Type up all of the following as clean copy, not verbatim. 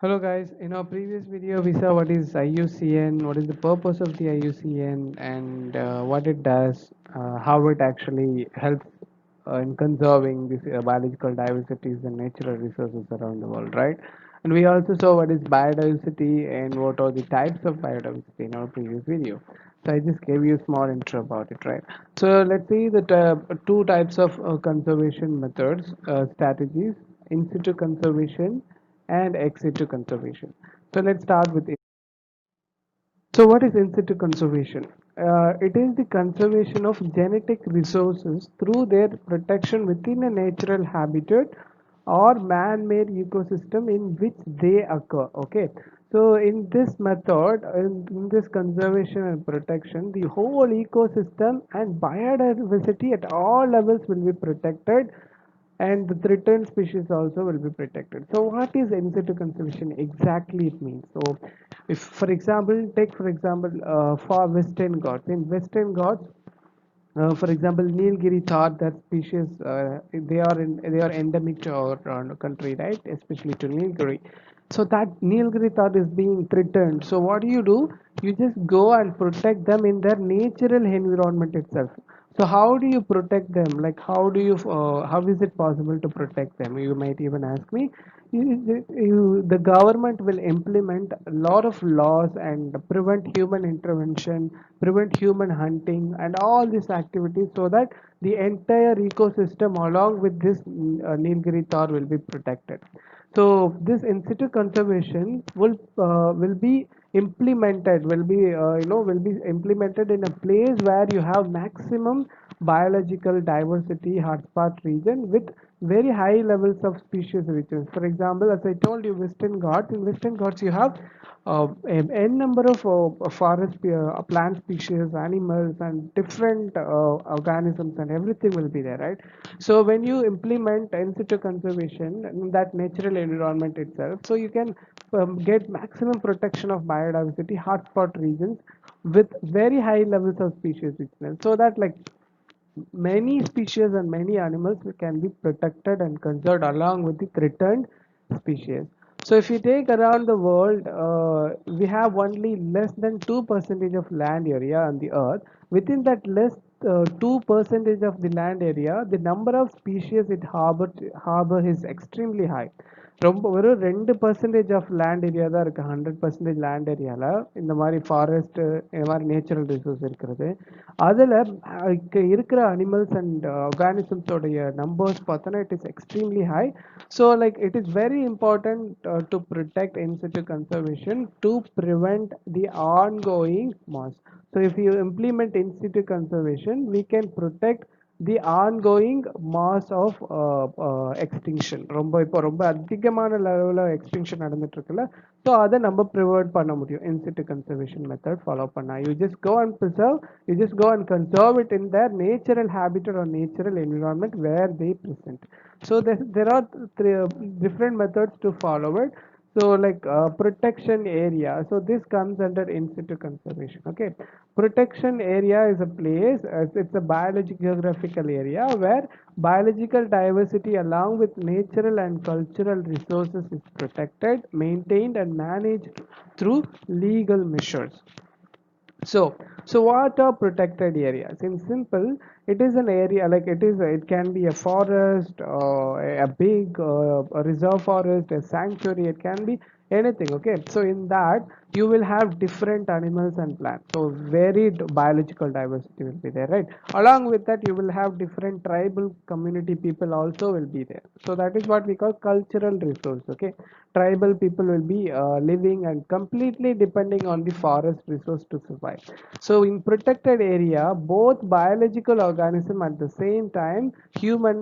Hello guys, in our previous video we saw what is IUCN, what is the purpose of the IUCN and what it does, how it actually helps in conserving this biological diversities and natural resources around the world, right? And we also saw what is biodiversity and what are the types of biodiversity in our previous video. So I just gave you a small intro about it, right? So let's see the two types of conservation methods, strategies, in situ conservation and ex situ conservation. So let's start with it. So what is in situ conservation? It is the conservation of genetic resources through their protection within a natural habitat or man-made ecosystem in which they occur. Okay. So in this method, in this conservation and protection, the whole ecosystem and biodiversity at all levels will be protected and the threatened species also will be protected. So what is in situ conservation exactly it means? So if for example, take for example for Western Ghats. In Western Ghats, for example, Nilgiri thought that species they are endemic to our country, right? Especially to Nilgiri. So that Nilgiri thought is being threatened. So what do? You just go and protect them in their natural environment itself. So how do you protect them? Like how is it possible to protect them? You might even ask me. The government will implement a lot of laws and prevent human intervention, prevent human hunting, and all these activities so that the entire ecosystem along with this Nilgiri Tar will be protected. So this in situ conservation will be implemented, will be implemented in a place where you have maximum biological diversity hotspot region with very high levels of species richness. For example, as I told you, Western Ghats. In Western Ghats, you have n number of forest plant species, animals, and different organisms, and everything will be there, right? So when you implement in situ conservation in that natural environment itself, so you can get maximum protection of biodiversity hotspot regions with very high levels of species richness, so that like many species and many animals can be protected and conserved along with the threatened species. So if you take around the world, we have only less than 2% of land area on the earth. Within that less 2% of the land area, the number of species it harbor is extremely high. ரொம்ப வெறும் 2% of land area தான் இருக்கு. 100% land ஏரியால இந்த மாதிரி forest இந்த மாதிரி natural resource இருக்கிறது. அதுல இருக்கிற அனிமல்ஸ் அண்ட் ஆர்கானிசம்ஸோடைய நம்பர்ஸ் பார்த்தோன்னா it is extremely high. So like it is very important to protect in situ conservation to prevent the ongoing loss. So if you implement in situ conservation, we can protect the ongoing mass of extinction. ரொம்ப இப்போ ரொம்ப அதிகமான லெவலில் extinction நடந்துட்டு இருக்குல்ல, so அதை நம்ம ப்ரிவெர்ட் பண்ண முடியும் in situ conservation method follow பண்ணா. You just go and preserve, you just go and conserve it in their natural habitat or natural environment where they present. So there are three different methods to follow it. So like protection area. So this comes under in situ conservation. Okay, protection area is a place. It's a biological geographical area where biological diversity along with natural and cultural resources is protected, maintained, and managed through legal measures. So what are protected areas? In simple, it is an area like it can be a forest, a big a reserve forest, a sanctuary. It can be anything. Okay, so in that you will have different animals and plants. So varied biological diversity will be there, right? Along with that, you will have different tribal community people also will be there. So that is what we call cultural resource. Okay, tribal people will be living and completely depending on the forest resource to survive. So in protected area, both biological organism at the same time human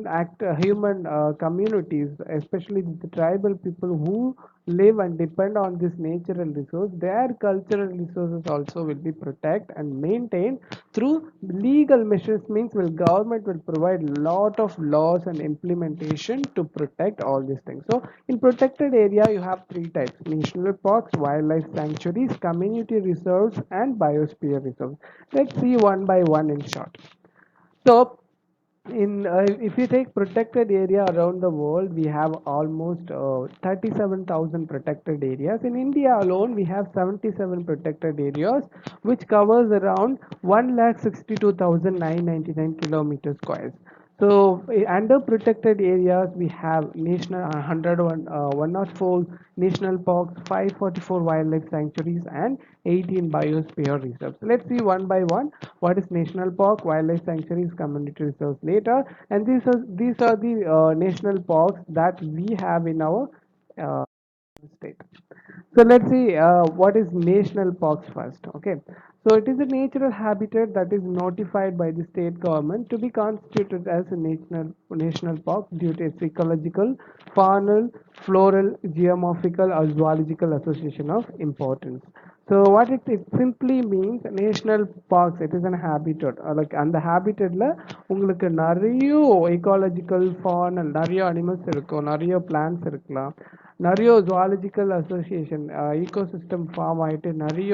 communities, especially the tribal people who live and depend on this natural resource, their cultural resources also will be protected and maintained through legal measures. Means will government will provide lot of laws and implementation to protect all these things. So in protected area you have three types: national parks, wildlife sanctuaries, community reserves, and biosphere reserves. Let's see one by one in short. So If you take protected area around the world, we have almost 37,000 protected areas. In India alone, we have 77 protected areas, which covers around 1,62,999 kilometers squares. So under protected areas, we have national 104 national parks, 544 wildlife sanctuaries, and 18 biosphere reserves. Let's see one by one. What is national park, wildlife sanctuaries, community reserves later, and these are the national parks that we have in our uh, state. So let's see what is national parks first. Okay, so it is a natural habitat that is notified by the state government to be constituted as a national park due to its ecological, faunal, floral, geomorphical, or zoological association of importance. So what it simply means national parks, it is an habitat. Like அந்த habitatல உங்களுக்கு நிறைய ecological fauna நிறைய animals இருக்கும், நிறைய plants இருக்கலாம், நிறைய zoological association ecosystem form ஆயிட்டு நிறைய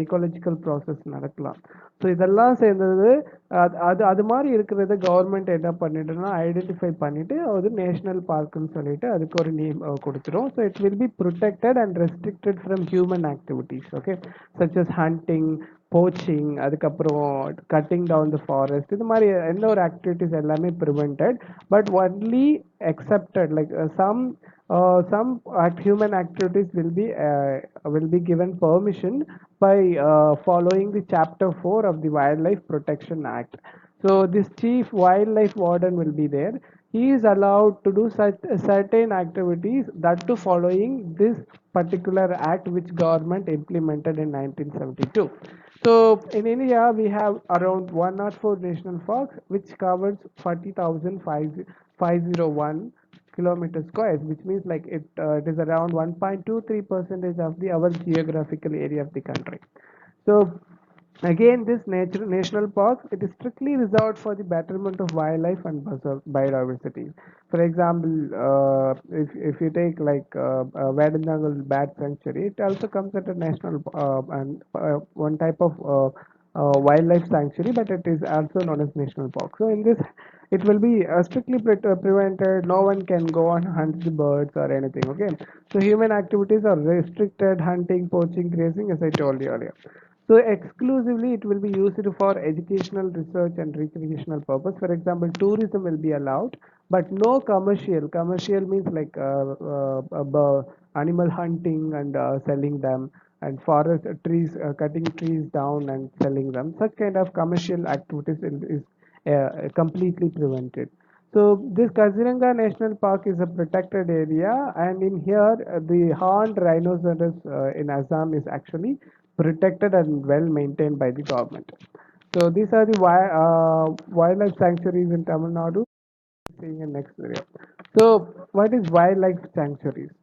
ecological process நடக்கலாம். ஸோ இதெல்லாம் சேர்ந்தது அது மாதிரி இருக்கிறத கவர்மெண்ட் என்ன பண்ணிட்டுன்னா ஐடென்டிஃபை பண்ணிட்டு அது நேஷனல் பார்க்குன்னு சொல்லிட்டு அதுக்கு ஒரு நேம் கொடுத்துரும். So it will be protected and restricted from human activities. Okay, such as hunting, poaching, அதுக்கப்புறம் கட்டிங் டவுன் த ஃபாரஸ்ட், இது மாதிரி எந்த ஒரு ஆக்டிவிட்டிஸ் எல்லாமே prevented. But only accepted like some human activities will be given permission by following the chapter 4 of the Wildlife Protection Act. So this chief wildlife warden will be there. He is allowed to do such certain activities that to following this particular act which government implemented in 1972. So in India we have around 104 national parks which covers 40,501 kilometer squares, which means like it is around 1.23 percentage of the our geographical area of the country. So again, this national parks, it is strictly reserved for the betterment of wildlife and biodiversity. For example, if you take like Vedanangal Bat Sanctuary, it also comes at a national and one type of wildlife sanctuary, but it is also known as national park. So in this, it will be strictly prevented. No one can go and hunt the birds or anything. Okay, so human activities are restricted: hunting, poaching, grazing, as I told you earlier. So exclusively it will be used for educational research and recreational purpose. For example, tourism will be allowed, but no commercial. Commercial means like animal hunting and selling them, and forest trees, cutting trees down and selling them. Such kind of commercial activities is completely prevented. So this Kaziranga National Park is a protected area, and in here the horned rhinoceros in Assam is actually protected and well maintained by the government. So these are the wildlife sanctuaries in Tamil Nadu. Seeing in next video. So what is wildlife sanctuaries?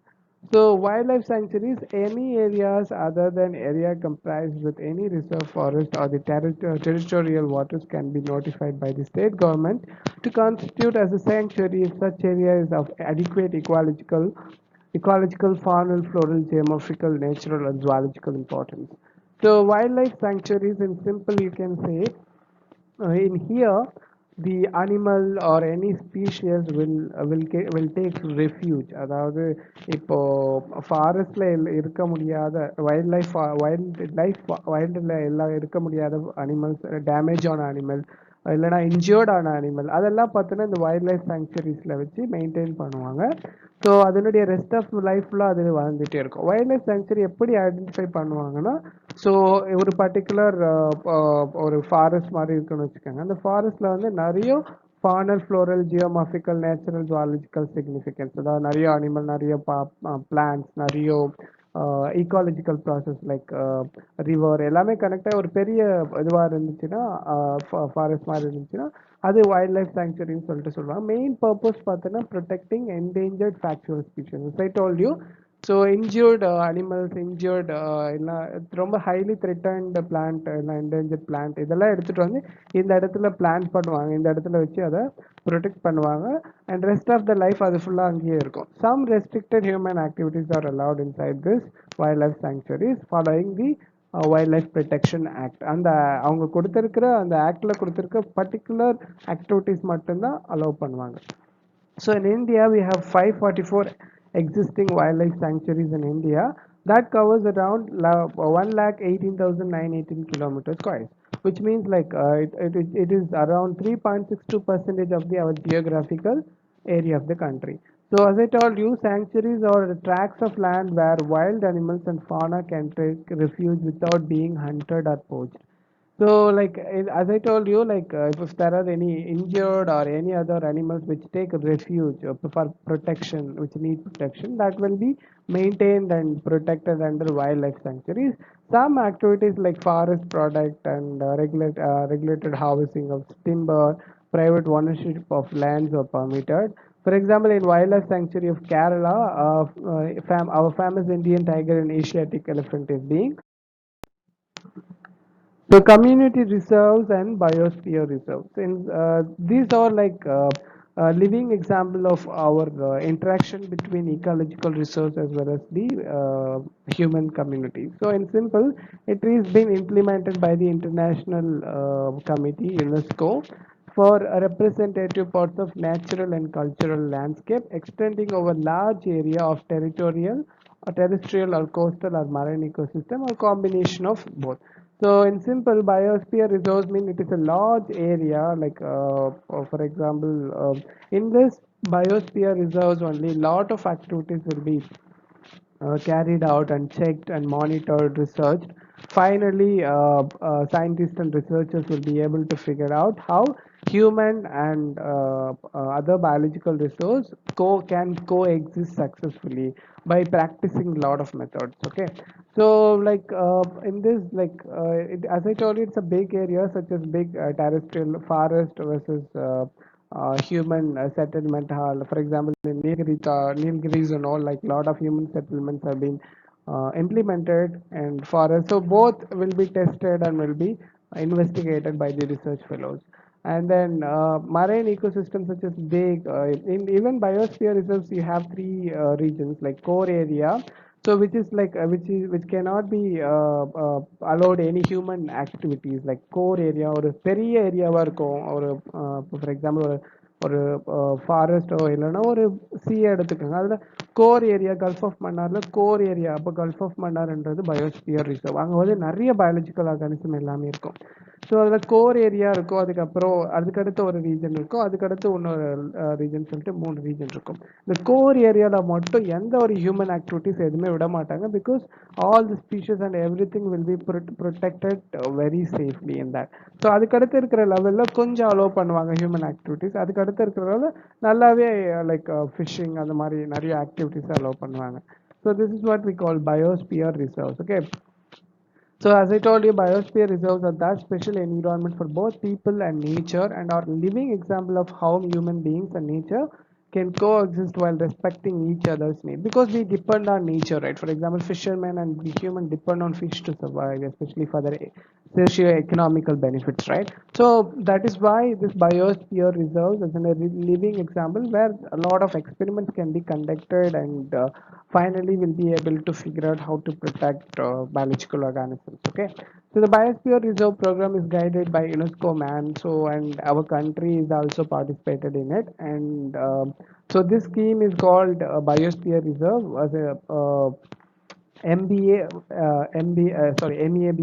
So wildlife sanctuaries, any areas other than area comprised with any reserve forest or the territorial waters can be notified by the state government to constitute as a sanctuary if such area is of adequate ecological, faunal, floral, geomorphical, natural, and zoological importance. So wildlife sanctuaries, in simple, you can say in here the animal or any species will take refuge. அதாவது இப்போ ஃபாரஸ்ட்ல இருக்க முடியாத வைல்ட்ல எல்லாம் இருக்க முடியாத animals, damage ஆன animal, இல்லைனா இன்ஜியோர்ட் ஆன அனிமல், அதெல்லாம் பார்த்தோன்னா இந்த வைல்ட் லைஃப் சாங்சுரிஸ்ல வச்சு மெயின்டைன் பண்ணுவாங்க. ஸோ அதனுடைய ரெஸ்ட் ஆஃப் லைஃப்ல அது வாழ்ந்துட்டே இருக்கும். வைல்ட் லைஃப் சாங்சுரி எப்படி ஐடென்டிஃபை பண்ணுவாங்கன்னா, ஸோ ஒரு பர்டிகுலர் ஒரு ஃபாரஸ்ட் மாதிரி இருக்குன்னு வச்சுக்கோங்க. அந்த ஃபாரஸ்ட்ல வந்து நிறைய ஃபானல், ஃப்ளோரல், ஜியோமார்பிக்கல், நேச்சுரல், ஜுவாலஜிக்கல் சிக்னிஃபிகன்ஸ், அதாவது நிறைய அனிமல், நிறைய பிளான்ட்ஸ், நிறைய ஈகாலஜிக்கல் ப்ராசஸ் லைக் ரிவர் எல்லாமே கனெக்டாக ஒரு பெரிய இதுவாக இருந்துச்சுன்னா, ஃபாரஸ்ட் மாதிரி இருந்துச்சுன்னா அது வைல்ட் லைஃப் சாங்சுரின்னு சொல்லிட்டு சொல்லுவாங்க. மெயின் பர்பஸ் பார்த்தோன்னா protecting endangered factual species. I told you. So injured animals, injured இல்லை ரொம்ப ஹைலி த்ரெட்டன்ட் பிளான்ட், இல்லை என்டேஞ்சர்ட் பிளான்ட், இதெல்லாம் எடுத்துகிட்டு வந்து இந்த இடத்துல பிளான்ட் பண்ணுவாங்க, இந்த இடத்துல வச்சு அதை ப்ரொடெக்ட் பண்ணுவாங்க. And rest of the life அது ஃபுல்லாக அங்கேயே இருக்கும். Some restricted human activities are allowed inside this wild life sanctuaries following the wild life protection act. அந்த அவங்க கொடுத்துருக்கிற அந்த ஆக்டில் கொடுத்துருக்க பர்டிகுலர் ஆக்டிவிட்டீஸ் மட்டும்தான் அலோவ் பண்ணுவாங்க. So in India, we have 544 existing wildlife sanctuaries in India that covers around 1,18,918 kilometers square, which means like it is around 3.62 percentage of our geographical area of the country. So as I told you, sanctuaries are tracts of land where wild animals and fauna can take refuge without being hunted or poached. So, like as I told you, like if there are any injured or any other animals which take refuge for protection, which need protection, that will be maintained and protected under wildlife sanctuaries. Some activities like forest product and regulated harvesting of timber, private ownership of lands are permitted. For example, in wildlife sanctuary of Kerala, our famous Indian tiger and Asiatic elephant is being. So community reserves and biosphere reserves. In, these are like living example of our interaction between ecological resource as well as the human community. So in simple, it is being implemented by the International Committee UNESCO for a representative parts of natural and cultural landscape extending over large area of territorial or terrestrial or coastal or marine ecosystem or combination of both. So in simple, biosphere reserves mean it is a large area, like for example, in this biosphere reserves only lot of activities will be carried out and checked and monitored, researched. Finally, scientists and researchers will be able to figure out how human and other biological resource can coexist successfully by practicing a lot of methods. Okay, so like in this, like as I told you, it's a big area such as big terrestrial forest versus human settlement hall. For example, in Nilgiris and all, like lot of human settlements have been implemented and forest. So both will be tested and will be investigated by the research fellows. And then marine ecosystems such as big, in even biosphere reserves, you have three regions like core area. So which is like which cannot be allowed any human activities like core area or பெரிய ஏரியாவா இருக்கும் ஒரு for example ஒரு ஃபாரஸ்ட்டோ இல்லைன்னா ஒரு சி எடுத்துக்கோங்க அதில் கோர் ஏரியா கல்ஃப் ஆஃப் மன்னார்ல கோர் ஏரியா அப்போ கல்ஃப் ஆஃப் மன்னார்ன்றது பயோஸ்பியர் ரிசர்வ் அங்கே வந்து நிறைய பயாலஜிக்கல் ஆர்கானிசம் எல்லாமே இருக்கும் ஸோ அதில் கோர் ஏரியா இருக்கும் அதுக்கப்புறம் அதுக்கடுத்து ஒரு ரீஜன் இருக்கும் அதுக்கடுத்து இன்னொரு ரீஜன் சொல்லிட்டு மூணு ரீஜன் இருக்கும் இந்த கோர் ஏரியாவில் மட்டும் எந்த ஒரு ஹியூமன் ஆக்டிவிட்டிஸ் எதுவுமே விட மாட்டாங்க because all the species and every thing will be protected very safely in that so அதுக்கடுத்து இருக்கிற லெவலில் கொஞ்சம் அலோவ் பண்ணுவாங்க ஹியூமன் ஆக்டிவிட்டிஸ் அதுக்கடுத்து இருக்கிற நல்லாவே லைக் ஃபிஷிங் அந்த மாதிரி நிறைய ஆக்டிவிட்டிஸ் அலோவ் பண்ணுவாங்க so this is what we call biosphere reserves okay so as I told you, biosphere reserves are that special environment for both people and nature and are living example of how human beings and nature can coexist while respecting each other's need. Because we depend on nature, right? For example, fishermen and the human depend on fish to survive, especially for their socio-economical benefits, right? So that is why this biosphere reserves as a living example where a lot of experiments can be conducted and finally we'll be able to figure out how to protect biological organisms. Okay, so the biosphere reserve program is guided by UNESCO man, so and our country is also participated in it, and so this scheme is called biosphere reserve as a MEAB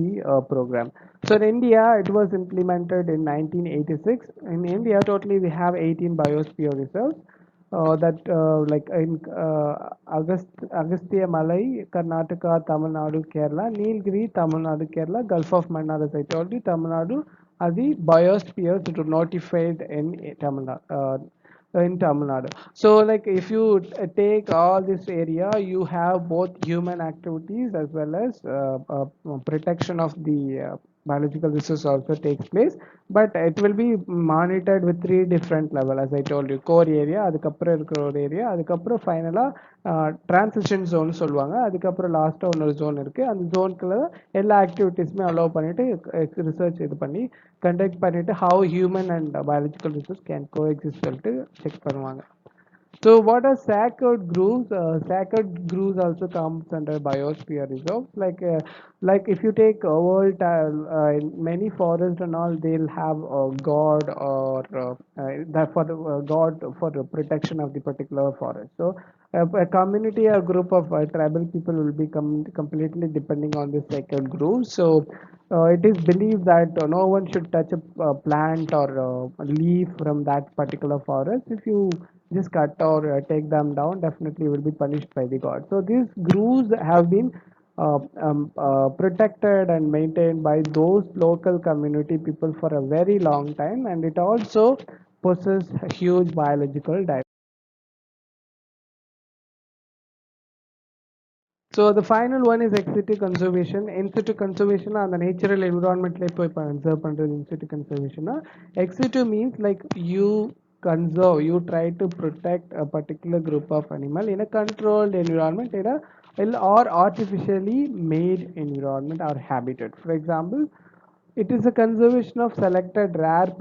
program. So in India, it was implemented in 1986. In India, totally we have 18 biosphere reserves. That like in Agastya Malai, Karnataka, Tamil Nadu, Kerala, Nilgiri, Tamil Nadu, Kerala, Gulf of Mannar, as I told you, Tamil Nadu are the biospheres that are notified in Tamil Nadu. So like if you take all this area, you have both human activities as well as protection of the biological resource also takes place, but it will be monitored with three different level as I told you core area அதுக்கப்புறம் இருக்கிற ஒரு area அதுக்கப்புறம் ஃபைனலாக transition zone சொல்லுவாங்க அதுக்கப்புறம் லாஸ்ட்டாக இன்னொரு zone இருக்குது அந்த ஜோனுக்குள்ள எல்லா ஆக்டிவிட்டீஸுமே அலோவ் பண்ணிட்டு ரிசர்ச் இது பண்ணி கண்டக்ட் பண்ணிட்டு how human and biological resource can coexist சொல்லிட்டு செக் பண்ணுவாங்க So what are sacred groves? Sacred groves also comes under biosphere reserves. Like if you take a world, in many forests and all, they'll have a god or that for the god for the protection of the particular forest. So a community, a group of tribal people will be completely depending on the sacred groves. So it is believed that no one should touch a plant or a leaf from that particular forest. If you just cut or take them down, definitely will be punished by the god. So these grooves have been protected and maintained by those local community people for a very long time, and it also possesses a huge biological diversity. So the final one is ex situ conservation. In situ conservation அந்த natural environment ல போய் conserve பண்றது in situ conservation. Ex situ means like you conserve, you try to protect a particular group of animal in a controlled environment or artificially made environment or habitat. For example, it is a conservation of selected rare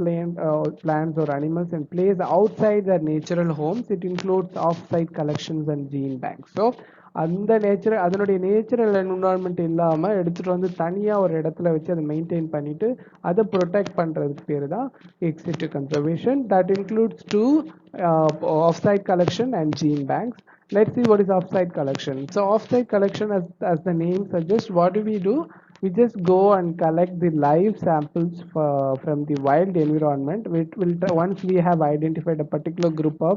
plants or animals and plays outside their natural homes. It includes off-site collections and gene banks. So அந்த natural அதனுடைய natural environment இல்லாமல் எடுத்துகிட்டு வந்து தனியாக ஒரு இடத்துல வச்சு அதை மெயின்டைன் பண்ணிட்டு அதை ப்ரொடெக்ட் பண்ணுறதுக்கு பேர் தான் ex situ conservation. That includes to off-site collection and gene banks. Let's see what is off-site collection. So off-site collection, as the name suggests, what do? We just go and collect the live samples from the wild environment. Once we have identified a particular group of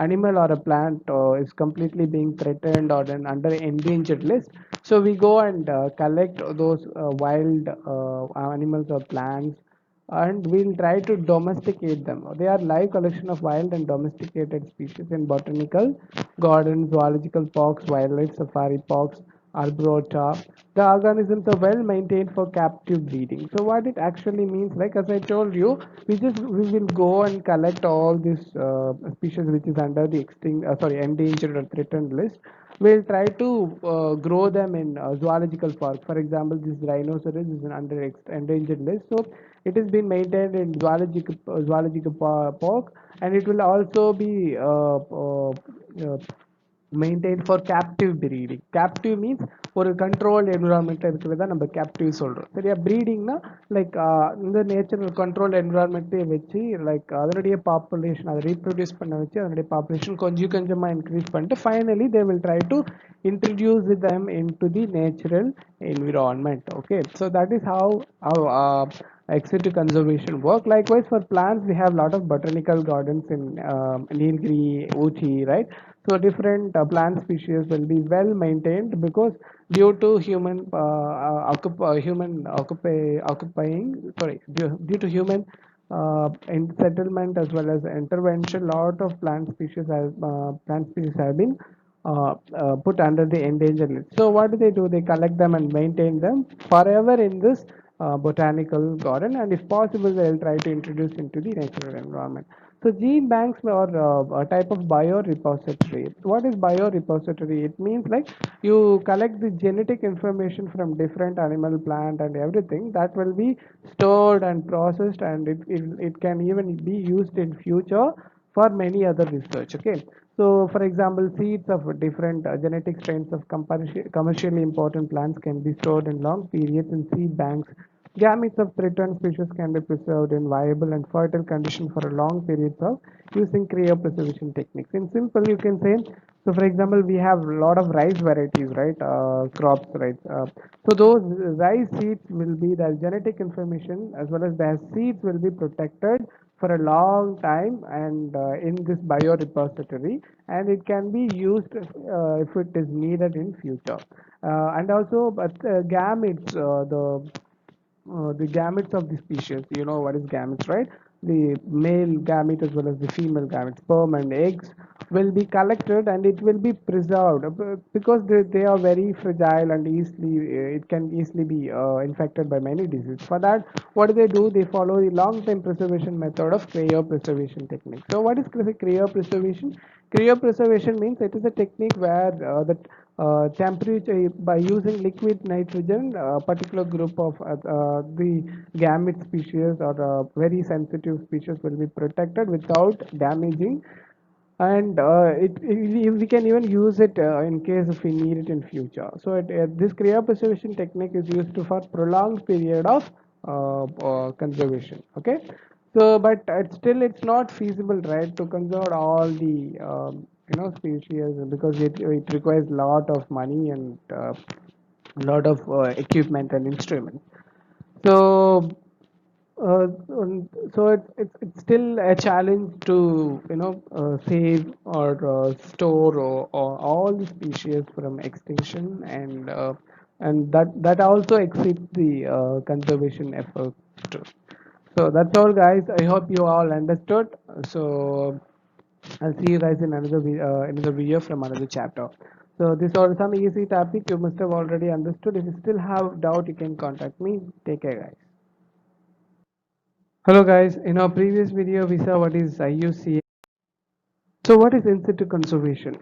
animal or a plant is completely being threatened or under endangered list, so we go and collect those wild animals or plants, and we'll try to domesticate them. They are live collection of wild and domesticated species in botanical gardens, zoological parks, wildlife safari parks, arboreta. The organisms are well maintained for captive breeding. So what it actually means, like as I told you, we will go and collect all these species which is under the endangered or threatened list. We'll try to grow them in zoological park. For example, this rhinoceros is an under endangered list, so it is being maintained in park, and it will also be maintained for captive breeding. Captive means ஒரு controlled environment இருக்கிறத நம்ம captive சொல்றோம். சரியா? breedingனா like இந்த natural controlled environment வச்சு like அதனுடைய population அதை reproduce பண்ண வச்சு அதனுடைய population கொஞ்சம் கொஞ்சமா increase பண்ணிட்டு finally they will try to introduce them into the natural environment. Okay, so that is how ex situ conservation work. Likewise, for plants, we have a lot of botanical gardens in Nilgiri, Uchi, right? So different plant species will be well maintained because due to due to human in settlement as well as intervention, lot of plant species have been put under the endangered list. So what do? They collect them and maintain them forever in this botanical garden, and if possible, they'll try to introduce into the natural environment. So gene banks are a type of biorepository. What is biorepository? It means like you collect the genetic information from different animal, plant, and everything that will be stored and processed, and it can even be used in future for many other research. Okay, so for example, seeds of different genetic strains of commercially important plants can be stored in long periods in seed banks. Gametes of threatened species can be preserved in viable and fertile condition for a long periods of using cryopreservation techniques. In simple, you can say, so for example, we have a lot of rice varieties, right? Crops, right? So those rice seeds will be the genetic information as well as their seeds will be protected for a long time and in this biorepository, and it can be used if it is needed in future. And also, but gametes, the gametes of the species, you know what is gametes, right? The male gamete as well as the female gamete, sperm and eggs will be collected and it will be preserved because they are very fragile and easily it can easily be infected by many diseases. For that, what do? They follow the long time preservation method of cryopreservation technique. So what is cryopreservation? Cryopreservation means it is a technique where temperature by using liquid nitrogen, a particular group of the gamete species or very sensitive species will be protected without damaging and we can even use it in case if we need it in future. So this kriya preservation technique is used for prolonged period of conservation. Okay, so but it's not feasible, right, to conserve all the species, because it requires lot of money and lot of equipment and instruments. So so it's still a challenge to save or store or all the species from extinction, and that also exceeds the conservation effort too. So that's all, guys. I hope you all understood. So I'll see you guys in another video from another chapter. So this was some easy topic you must have already understood. If you still have doubt, you can contact me. Take care, guys. Hello guys, in our previous video we saw what is IUCN. So what is in situ conservation?